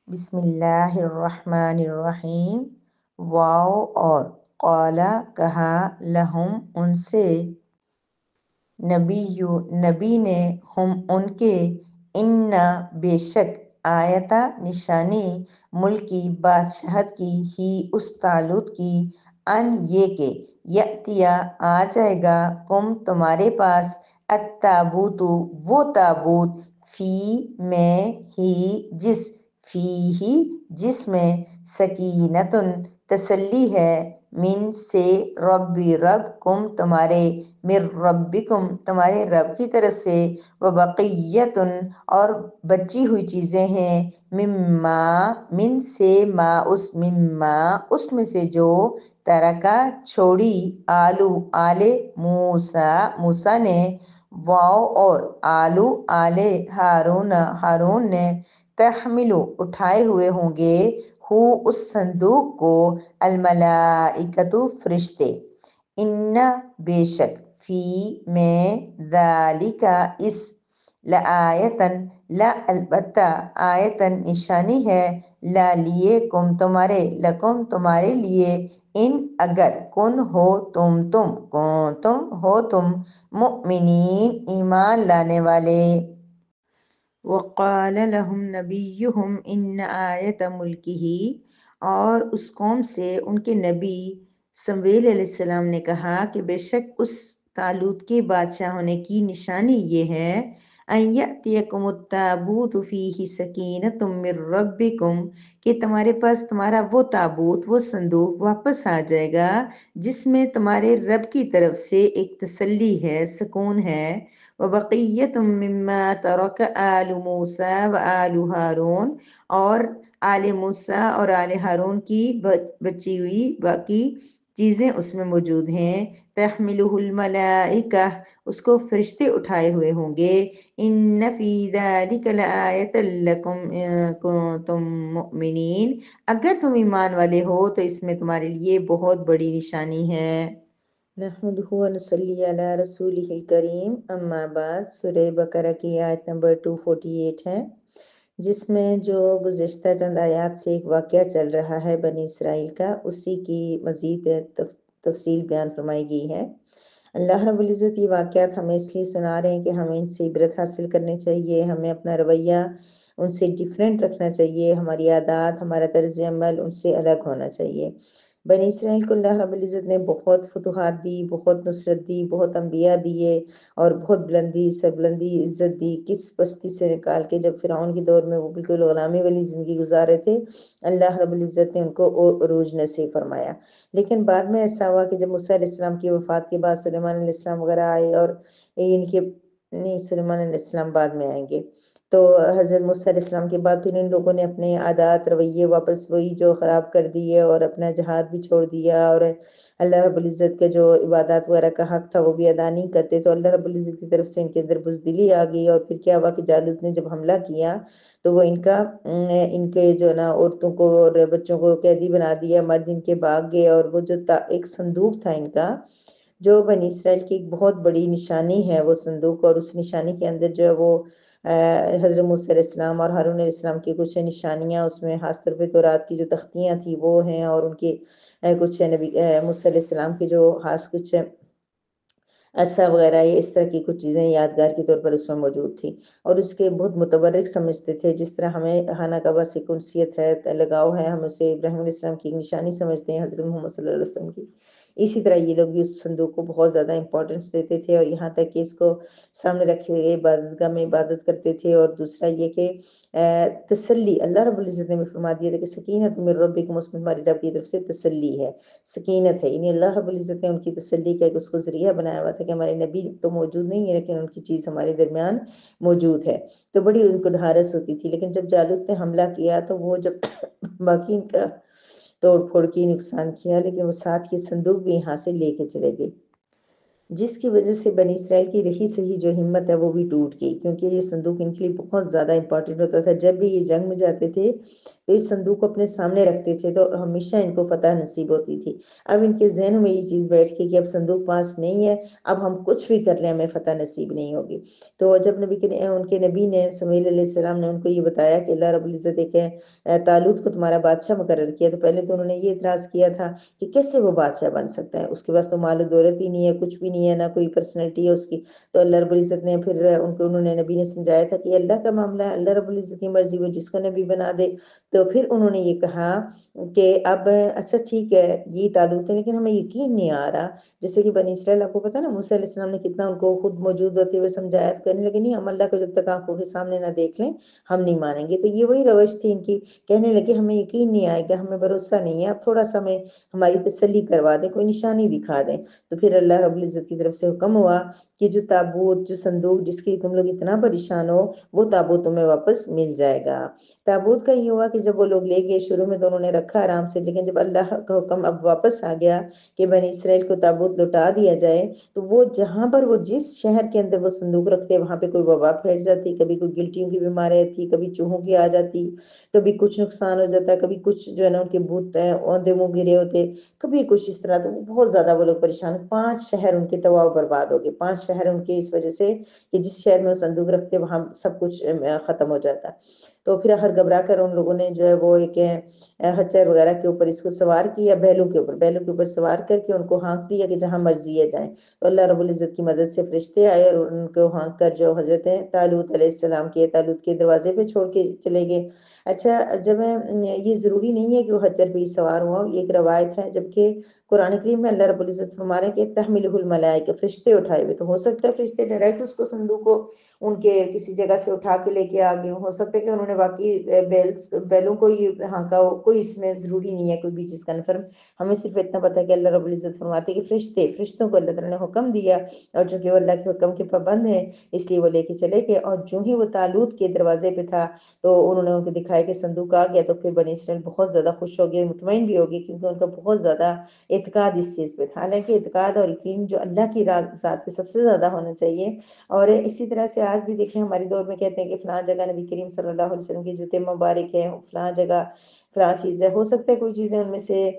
بسم اللہ الرحمن الرحیم۔ واو اور قالا کہا، لہم ان سے، نبی نے، ہم ان کے، انا بے شک، آیتا نشانی، ملکی بادشاہت کی، ہی اس طالوت کی، ان یہ کہ، یاتیا آ جائے گا، کم تمہارے پاس، التابوت وہ تابوت، فی میں، ہی جس، فی ہی جس میں، سکینتن تسلی ہے، من سے، رب کم تمہارے، من ربکم تمہارے رب کی طرف سے، وبقیتن اور بچی ہوئی چیزیں ہیں، مما من سے، ما اس، مما اس میں سے جو، ترکا چھوڑی، آلو آل موسیٰ موسیٰ نے، واو اور آلو آل ہارون ہارون نے، تحملو اٹھائے ہوئے ہوں گے، ہو اس صندوق کو، الملائکۃ فرشتے، ان بے شک، فی میں، ذالک اس، لآیتن لا البتہ، آیتن نشانی ہے، لا لیے، کم تمہارے، لکم تمہارے لیے، ان اگر، کن ہو تم مؤمنین ایمان لانے والے۔ وقال لهم نبیہم ان آیت ملکہ، اور اس قوم سے ان کے نبی سمویل علیہ السلام نے کہا کہ بے شک اس طالوت کے بادشاہ ہونے کی نشانی یہ ہے، ان یأتیکم التابوت فیہ سکینۃ من ربکم، کہ تمہارے پاس تمہارا وہ تابوت، وہ صندوق واپس آ جائے گا جس میں تمہارے رب کی طرف سے ایک تسلی ہے، سکون ہے، وبقیت مما ترک آل موسیٰ و آل ہارون، اور آل موسیٰ اور آل ہارون کی بچی ہوئی باقی چیزیں اس میں موجود ہیں، تحملہ الملائکہ اس کو فرشتے اٹھائے ہوئے ہوں گے، ان فی ذلک لآیۃ لکم ان کنتم مؤمنین، اگر تم ایمان والے ہو تو اس میں تمہارے لیے بہت بڑی نشانی ہے۔ نحمدہ و نصلی علی رسولہ الکریم، اما بعد، سورہ بقرہ کی آیت نمبر 248 ہے، جس میں جو گزشتہ چند آیات سے ایک واقعہ چل رہا ہے بنی اسرائیل کا، اسی کی مزید تفصیل بیان فرمائی گئی ہے۔ اللہ رب العزت یہ واقعات ہمیں اس لیے سنا رہے ہیں کہ ہمیں ان سے عبرت حاصل کرنی چاہیے، ہمیں اپنا رویہ ان سے ڈیفرنٹ رکھنا چاہیے، ہماری عادات، ہمارا طرز عمل ان سے الگ ہونا چاہیے۔ بنی اسرائیل کو اللہ رب العزت نے بہت فتوحات دی، بہت نصرت دی، بہت انبیاء دیے، اور بہت بلندی سربلندی عزت دی، کس پستی سے نکال کے جب فرعون کے دور میں وہ بالکل غلامی والی زندگی گزار رہے تھے، اللہ رب العزت نے ان کو عروج نصیب فرمایا۔ لیکن بعد میں ایسا ہوا کہ جب موسیٰ علیہ السلام کی وفات کے بعد سلیمان علیہ السلام وغیرہ آئے، اور ان کے، نہیں، سلیمان علیہ السلام بعد میں آئیں گے، تو حضرت موسیٰ علیہ السلام کے بعد پھر ان لوگوں نے اپنے عادات رویے واپس وہی جو خراب کر دیے، اور اپنا جہاد بھی چھوڑ دیا، اور اللہ رب العزت کے جو عبادات وغیرہ کا حق تھا وہ بھی ادا نہیں کرتے، تو اللہ رب العزت کی طرف سے ان کے اندر بزدلی آ گئی، اور پھر کیا ہوا کہ جالوت نے جب حملہ کیا تو وہ ان کے جو نا عورتوں کو اور بچوں کو قیدی بنا دیا، مرد ان کے بھاگ گئے، اور وہ جو ایک صندوق تھا ان کا، جو بنی اسرائیل کی ایک بہت بڑی نشانی ہے وہ صندوق، اور اس نشانی کے اندر جو ہے وہ حضرت موسیٰ علیہ السلام اور ہارون علیہ السلام کی کچھ نشانیاں، اس میں خاص طور پہ تورات کی جو تختیاں تھی وہ ہیں، اور ان کے کچھ نبی موسیٰ علیہ السلام کی جو خاص کچھ عصا وغیرہ، یہ اس طرح کی کچھ چیزیں یادگار کے طور پر اس میں موجود تھی، اور اس کے بہت متبرک سمجھتے تھے، جس طرح ہمیں خانہ کعبہ سے انسیت ہے، لگاؤ ہے، ہم اسے ابراہیم علیہ السلام کی نشانی سمجھتے ہیں، حضرت محمد صلی اللہ علیہ وسلم کی، اسی طرح یہ لوگ بھی اس صندوق کو بہت زیادہ امپورٹنس دیتے تھے، اور یہاں تک کہ اس کو سامنے رکھے ہوئے عبادت گاہ میں عبادت کرتے تھے۔ اور دوسرا یہ کہ تسلی، اللہ رب العزت نے بھی فرما دیا تھا کہ سکینت من ربکم، اس میں ہماری رب کی طرف سے تسلی ہے، سکینت ہے، یعنی اللہ رب العزت نے ان کی تسلی کا ایک اس کو ذریعہ بنایا ہوا تھا کہ ہمارے نبی تو موجود نہیں ہے لیکن ان کی چیز ہمارے درمیان موجود ہے، تو بڑی ان کو ڈھارس ہوتی تھی۔ لیکن جب جالوت نے حملہ کیا تو وہ جب باقی ان کا توڑ پھوڑ کی نقصان کیا، لیکن وہ ساتھ یہ صندوق بھی یہاں سے لے کے چلے گئے، جس کی وجہ سے بنی اسرائیل کی رہی سہی جو ہمت ہے وہ بھی ٹوٹ گئی، کیونکہ یہ صندوق ان کے لیے بہت زیادہ امپورٹنٹ ہوتا تھا۔ جب بھی یہ جنگ میں جاتے تھے تو اس صندوق کو اپنے سامنے رکھتے تھے تو ہمیشہ ان کو فتح نصیب ہوتی تھی۔ اب ان کے ذہنوں میں یہ چیز بیٹھ گئی کہ اب صندوق پاس نہیں ہے، اب ہم کچھ بھی کر لیں ہمیں فتح نصیب نہیں ہوگی۔ تو جب ان کے نبی نے سمیل علیہ السلام نے ان کو یہ بتایا کہ اللہ رب العزت ایک طالوت کو تمہارا بادشاہ مقرر کیا، تو پہلے تو انہوں نے یہ اعتراض کیا تھا کہ کیسے وہ بادشاہ بن سکتا ہے، اس کے پاس تو مال و دولت ہی نہیں ہے، کچھ بھی نہیں ہے، نہ کوئی پرسنالٹی ہے اس کی۔ تو اللہ رب العزت نے پھر انہوں نے نبی نے سمجھایا تھا کہ اللہ کا معاملہ ہے، اللہ رب العزت کی مرضی، وہ جس کو نبی بنا دے۔ تو پھر انہوں نے یہ کہا کہ اب اچھا ٹھیک ہے یہ طالوت ہے لیکن ہمیں یقین نہیں آ رہا، جیسے کہ بنی اسرائیل آپ کو پتا نا موسیٰ علیہ السلام نے کتنا ان کو خود موجود ہوتے ہوئے سمجھایا، تو کہنے لگے نہیں ہم اللہ کو جب تک آنکھوں کے سامنے نہ دیکھ لیں ہم نہیں مانیں گے۔ تو یہ وہی روش تھی ان کی، کہنے لگے ہمیں یقین نہیں آئے گا، ہمیں بھروسہ نہیں ہے، اب تھوڑا سا ہمیں ہماری تسلی کروا دیں، کوئی نشانی دکھا دیں۔ تو پھر اللہ رب العزت کی طرف سے حکم ہوا کہ جو تابوت، جو صندوق جس کی تم لوگ اتنا پریشان ہو، وہ تابوت تمہیں واپس مل جائے گا۔ تابوت کا یہ ہوا کہ جب وہ لوگ لے گئے، شروع میں تو انہوں نے رکھا آرام سے، لیکن جب اللہ کا حکم اب واپس آ گیا کہ بنی اسرائیل کو تابوت لوٹا دیا جائے، تو وہ جہاں پر وہ جس شہر کے اندر وہ صندوق رکھتے وہاں پہ کوئی وبا پھیل جاتی، کبھی کوئی گلٹیوں کی بیماری تھی، کبھی چوہوں کی آ جاتی، کبھی کچھ نقصان ہو جاتا، کبھی کچھ جو ہے نا ان کے بھوت اوندے منہ گرے ہوتے، کبھی کچھ اس طرح، تو بہت زیادہ وہ لوگ پریشان، 5 شہر ان کے تباہ و برباد ہو گئے، 5 شہر ان کے اس وجہ سے کہ جس شہر میں وہ صندوق رکھتے وہاں سب کچھ ختم ہو جاتا۔ تو پھر ہر گھبرا کر ان لوگوں نے جو ہے وہ ایک خچر وغیرہ کے اوپر اس کو سوار کیا، بیلوں کے اوپر سوار کر کے ان کو ہانک دیا کہ جہاں مرضی ہے جائیں۔ تو اللہ رب العزت کی مدد سے فرشتے آئے اور ان کو ہانک کر جو حضرت طالوت علیہ السلام کے طالوت کے دروازے پہ چھوڑ کے چلے گئے۔ اچھا جب یہ ضروری نہیں ہے کہ وہ حجر پہ ہی سوار ہوا، یہ ایک روایت ہے، جبکہ قرآن کریم میں اللہ رب العزت فرما رہے ہیں کہ تحملہ الملائکہ، فرشتے اٹھائے ہوئے، تو ہو سکتا ہے فرشتے ڈائریکٹ اس کو صندوق کو ان کے کسی جگہ سے اٹھا کے لے کے آگے ہو سکتا ہے کہ انہوں نے باقی بیلوں کو ہی ہانکا ہو، کوئی اس میں ضروری نہیں ہے کوئی بھی چیز کنفرم، ہمیں صرف اتنا پتا ہے کہ اللہ رب العزت فرماتے ہیں کہ فرشتوں کو اللہ تعالیٰ نے حکم دیا، اور چونکہ وہ اللہ کے حکم کے پابند ہیں اس لیے وہ لے کے چلے گئے۔ اور جو ہی وہ طالوت کے دروازے پہ تھا تو انہوں نے ان کو دکھایا کہ صندوق آ گیا، تو پھر بنی اسرائیل بہت زیادہ خوش ہو گئے، مطمئن بھی ہو گئے، کیونکہ ان کا بہت زیادہ اعتقاد اس چیز پہ تھا۔ حالانکہ اعتقاد اور یقین جو اللہ کی ذات پہ سب سے زیادہ ہونا چاہیے۔ اور اسی طرح سے آج بھی دیکھیں ہماری دور میں کہتے ہیں کہ فلاں جگہ نبی کریم صلی اللہ علیہ وسلم کے جوتے مبارک ہیں، فلاں جگہ فلاں چیز ہے، ہو سکتا ہے کوئی چیزیں ان میں سے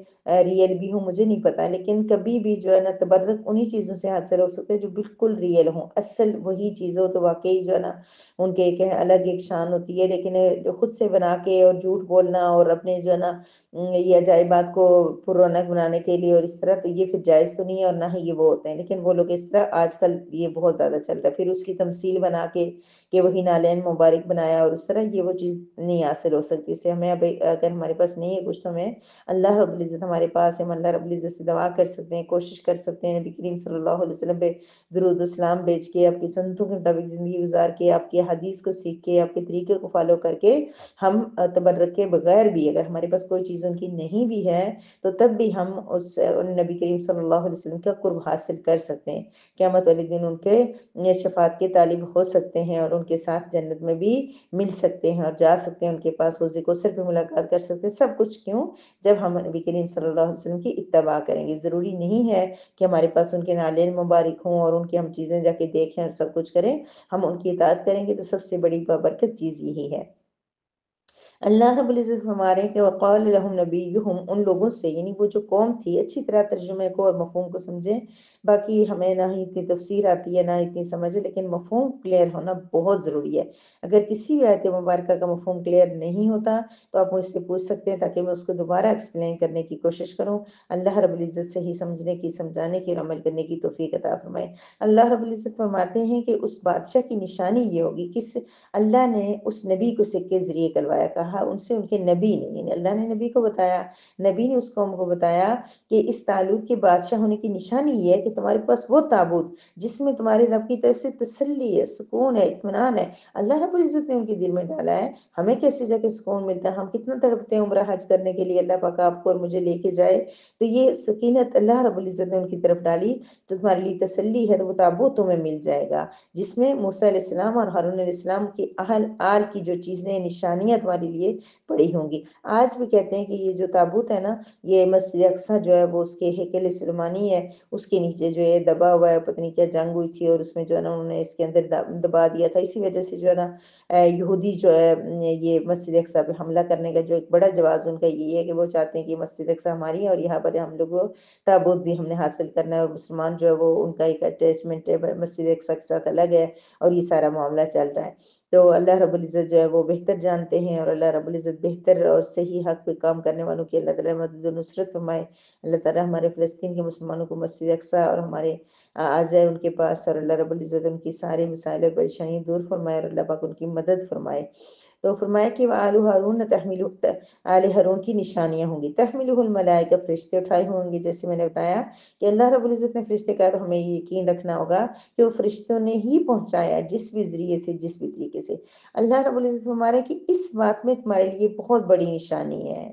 ریئل بھی ہوں، مجھے نہیں پتا، لیکن کبھی بھی جو ہے نا تبرک انہی چیزوں سے حاصل ہو سکتے ہیں جو بالکل ریئل ہوں، اصل وہی چیز ہو تو واقعی جو ہے نا ان کے ایک الگ ایک شان ہوتی ہے۔ لیکن جو خود سے بنا کے اور جھوٹ بولنا اور اپنے جو ہے نا یہ عجائبات کو پر رونق بنانے کے لیے اور اس طرح، تو یہ پھر جائز تو نہیں ہے، اور نہ ہی یہ وہ ہوتے ہیں، لیکن وہ لوگ اس طرح آج کل یہ بہت زیادہ چل رہا ہے، پھر اس کی تمثیل بنا کے کہ وہی نالین مبارک بنایا، اور اس طرح یہ وہ چیز نہیں حاصل ہو سکتی۔ اس سے ہمیں اب اگر ہمارے پاس نہیں ہے کچھ تو ہمیں اللہ رب العزت ہمارے پاس ہے، ہم اللہ رب العزت سے دعا کر سکتے ہیں، کوشش کر سکتے ہیں نبی کریم صلی اللہ علیہ وسلم پہ درود السلام بھیج کے، آپ کی سنتوں کے مطابق زندگی گزار کے، آپ کی حدیث کو سیکھ کے، آپ کے طریقے کو فالو کر کے، ہم تبرک کے بغیر بھی اگر ہمارے پاس کوئی چیز ان کی نہیں بھی ہے تو تب بھی ہم اس نبی کریم صلی اللہ علیہ وسلم کا قرب حاصل کر سکتے ہیں، قیامت والے دن ان کے شفاعت کے طالب ہو سکتے ہیں، اور ان کے ساتھ جنت میں بھی مل سکتے ہیں، اور جا سکتے ہیں ان کے پاس، حوض کوثر پہ ملاقات کر سکتے ہیں، سب کچھ کیوں؟ جب ہم نبی کریم صلی اللہ علیہ وسلم کی اتباع کریں گے۔ ضروری نہیں ہے کہ ہمارے پاس ان کے نالین مبارک ہوں اور ان کی ہم چیزیں جا کے دیکھیں اور سب کچھ کریں، ہم ان کی اطاعت کریں گے تو سب سے بڑی بابرکت چیز یہی ہے۔ اللہ رب العزت فرما رہے ہیں کہ وقال لهم نبیہم، ان لوگوں سے یعنی وہ جو قوم تھی، اچھی طرح ترجمے کو اور مفہوم کو سمجھیں، باقی ہمیں نہ ہی اتنی تفسیر آتی ہے نہ اتنی سمجھ ہے، لیکن مفہوم کلیئر ہونا بہت ضروری ہے۔ اگر کسی بھی آیت مبارکہ کا مفہوم کلیئر نہیں ہوتا تو آپ مجھ سے پوچھ سکتے ہیں تاکہ میں اس کو دوبارہ ایکسپلین کرنے کی کوشش کروں۔ اللہ رب العزت صحیح سمجھنے کی، سمجھانے کی اور عمل کرنے کی توفیق عطا فرمائے۔ اللہ رب العزت فرماتے ہیں کہ اس بادشاہ کی نشانی یہ ہوگی، کس اللہ نے اس نبی کو سکے ذریعے کروایا، کہا ان سے ان کے نبی نے، یعنی اللہ نے نبی کو بتایا، نبی نے اس قوم کو بتایا کہ اس طالوت کے بادشاہ ہونے کی نشانی یہ ہے کہ تمہارے پاس وہ تابوت جس میں تمہارے رب کی طرف سے تسلی ہے، سکون ہے، اطمینان ہے، اللہ رب العزت نے ان کے دل میں ڈالا ہے۔ ہمیں کیسے جا کے سکون ملتا ہے؟ ہم کتنا تڑپتے ہیں عمرہ حج کرنے کے لیے، اللہ پاک آپ کو اور مجھے لے کے جائے، تو یہ سکینت اللہ رب العزت نے ان کی طرف ڈالی، تو تمہارے لیے تسلی ہے، تو وہ تابوت تمہیں مل جائے گا جس میں موسیٰ علیہ السلام اور ہارون علیہ السلام کی آل کی جو چیزیں نشانیاں تمہارے لیے لیے پڑی ہوں گی۔ آج بھی کہتے ہیں کہ یہ جو تابوت ہے نا، یہ مسجد اقصی جو ہے وہ اس کے ہیکل سلیمانی ہے، اس کے نیچے جو ہے دبا ہوا ہے، پتہ نہیں کیا جنگ ہوئی تھی اور اس میں جو ہے نا انہوں نے اس کے اندر دبا دیا تھا، اسی وجہ سے جو ہے نا یہودی جو ہے یہ مسجد اقصی پہ حملہ کرنے کا جو ایک بڑا جواز ان کا یہی ہے کہ وہ چاہتے ہیں کہ مسجد اقصی ہماری ہے اور یہاں پر ہم لوگ تابوت بھی ہم نے حاصل کرنا ہے، اور مسلمان جو ہے وہ ان کا ایک اٹیچمنٹ ہے مسجد اقصی کے ساتھ الگ ہے، اور یہ سارا معاملہ چل رہا ہے۔ تو اللہ رب العزت جو ہے وہ بہتر جانتے ہیں، اور اللہ رب العزت بہتر اور صحیح حق پہ کام کرنے والوں کی اللہ تعالیٰ مدد و نصرت فرمائے۔ اللہ تعالیٰ ہمارے فلسطین کے مسلمانوں کو مسجد اقصی اور ہمارے آ جائے ان کے پاس، اور اللہ رب العزت ان کی سارے مسائل اور پریشانی دور فرمائے، اور اللہ پاک ان کی مدد فرمائے۔ تو فرمایا کہ آل ہارون تحمل آل ہارون کی نشانیاں ہوں گی، تحملہ الملائکہ، فرشتے اٹھائے ہوں گے، جیسے میں نے بتایا کہ اللہ رب العزت نے فرشتے کہا تو ہمیں یہ یقین رکھنا ہوگا کہ وہ فرشتوں نے ہی پہنچایا، جس بھی ذریعے سے، جس بھی طریقے سے۔ اللہ رب العزت ہمارا کہ اس بات میں تمہارے لیے بہت بڑی نشانی ہے۔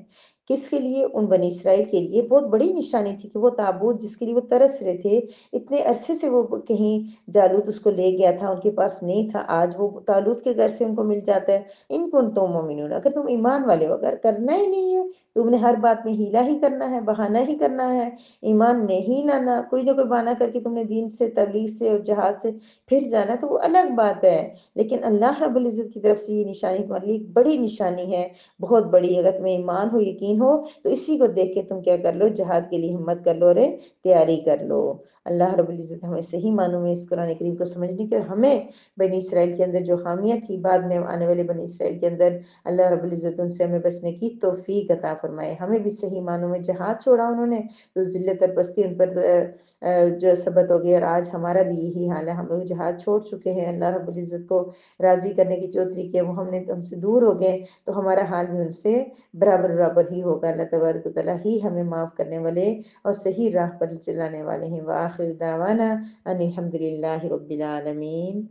کس کے لیے؟ ان بنی اسرائیل کے لیے بہت بڑی نشانی تھی کہ وہ تابوت جس کے لیے وہ ترس رہے تھے، اتنے عرصے سے وہ کہیں جالوت اس کو لے گیا تھا، ان کے پاس نہیں تھا، آج وہ طالوت کے گھر سے ان کو مل جاتا ہے۔ ان کنتم مومنون، اگر تم ایمان والے ہو، اگر کرنا ہی نہیں ہے، تم نے ہر بات میں ہیلا ہی کرنا ہے، بہانہ ہی کرنا ہے، ایمان نہیں لانا، کوئی نہ کوئی بہانہ کر کے تم نے دین سے، تبلیغ سے اور جہاد سے پھر جانا، تو وہ الگ بات ہے۔ لیکن اللہ رب العزت کی طرف سے یہ نشانی تمہارے لیے ایک بڑی نشانی ہے، بہت بڑی۔ اگر تمہیں ایمان ہو، یقین ہو، تو اسی کو دیکھ کے تم کیا کر لو، جہاد کے لیے ہمت کر لو، اور تیاری کر لو۔ اللہ رب العزت ہمیں صحیح معنوں میں اس قرآن کریم کو سمجھنے کی، اور ہمیں بنی اسرائیل کے اندر جو خامیاں تھی، بعد میں آنے والے بنی اسرائیل کے اندر اللہ رب العزت ان سے ہمیں بچنے کی توفیق عطا فرمائے۔ ہمیں بھی صحیح معنوں میں جہاد چھوڑا انہوں نے تو ذلت اور پستی ان پر جو ثبت ہو گئی، اور آج ہمارا بھی یہی حال ہے، ہم لوگ جہاد چھوڑ چکے ہیں، اللہ رب العزت کو راضی کرنے کی جو طریقے وہ ہم سے دور ہو گئے، تو ہمارا حال بھی ان سے برابر برابر ہی ہوگا۔ اللہ تبارک و تعالیٰ ہی ہمیں معاف کرنے والے اور صحیح راہ پر چلانے والے ہیں۔ وآخر دعوانا ان الحمد للہ رب العالمین۔